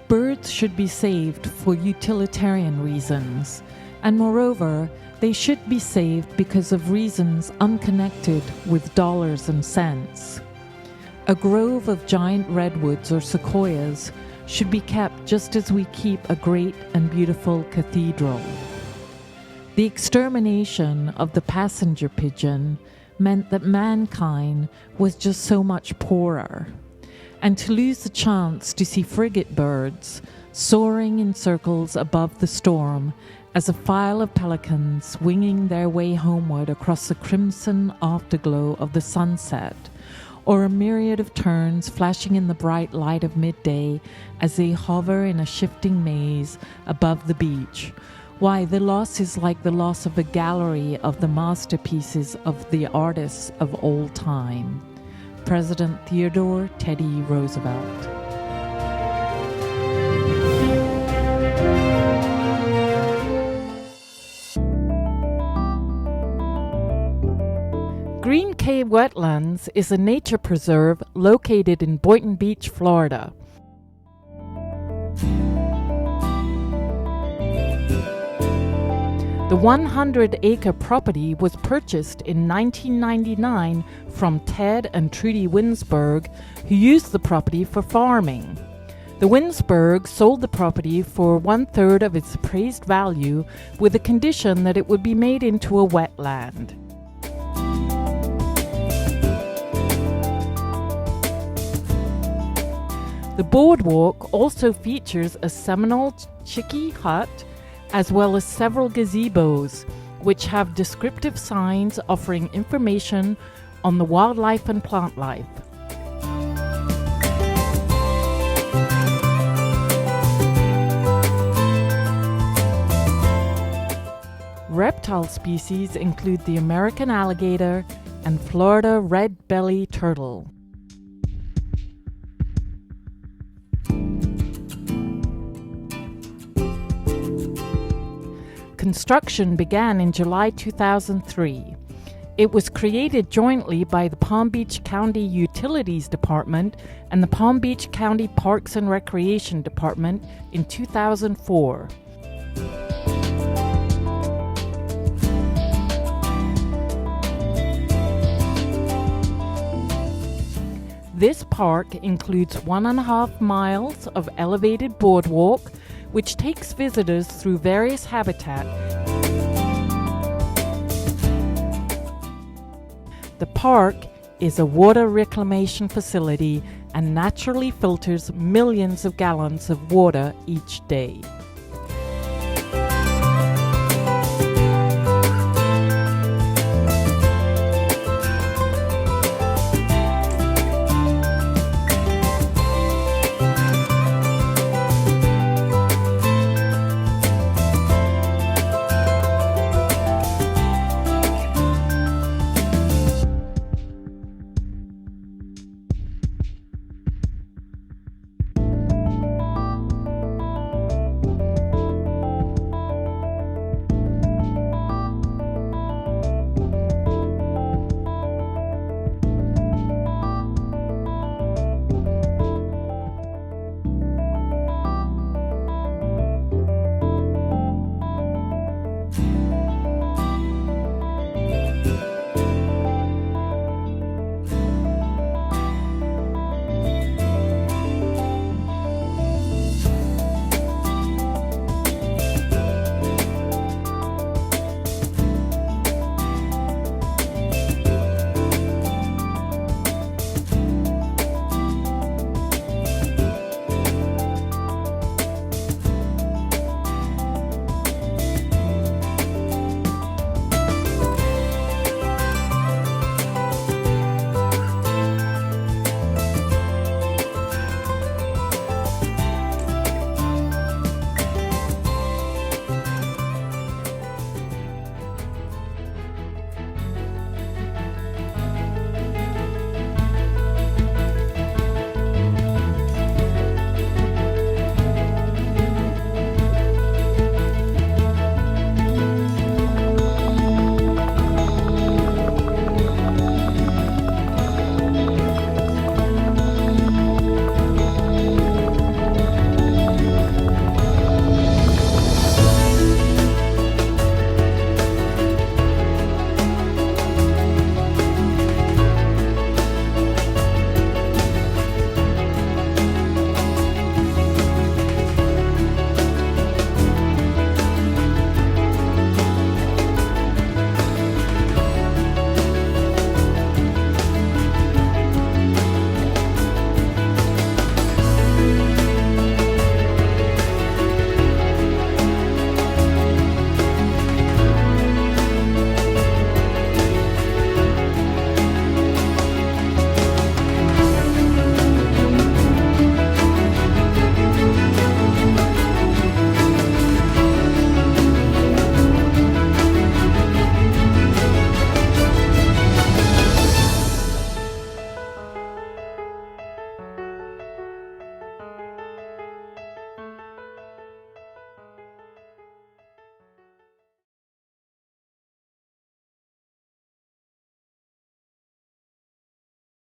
Birds should be saved for utilitarian reasons, and moreover, they should be saved because of reasons unconnected with dollars and cents. A grove of giant redwoods or sequoias should be kept just as we keep a great and beautiful cathedral. The extermination of the passenger pigeon meant that mankind was just so much poorer, and to lose the chance to see frigate birds soaring in circles above the storm as a file of pelicans winging their way homeward across the crimson afterglow of the sunset, or a myriad of terns flashing in the bright light of midday as they hover in a shifting maze above the beach. Why, the loss is like the loss of a gallery of the masterpieces of the artists of old time. President Theodore Teddy Roosevelt. Green Cay Wetlands is a nature preserve located in Boynton Beach, Florida. The 100-acre property was purchased in 1999 from Ted and Trudy Winsberg, who used the property for farming. The Winsbergs sold the property for 1/3 of its appraised value with the condition that it would be made into a wetland. The boardwalk also features a Seminole Chickee hut, as well as several gazebos, which have descriptive signs offering information on the wildlife and plant life. Reptile species include the American alligator and Florida red-belly turtle. Construction began in July 2003. It was created jointly by the Palm Beach County Utilities Department and the Palm Beach County Parks and Recreation Department in 2004. This park includes 1.5 miles of elevated boardwalk, which takes visitors through various habitat. The park is a water reclamation facility and naturally filters millions of gallons of water each day.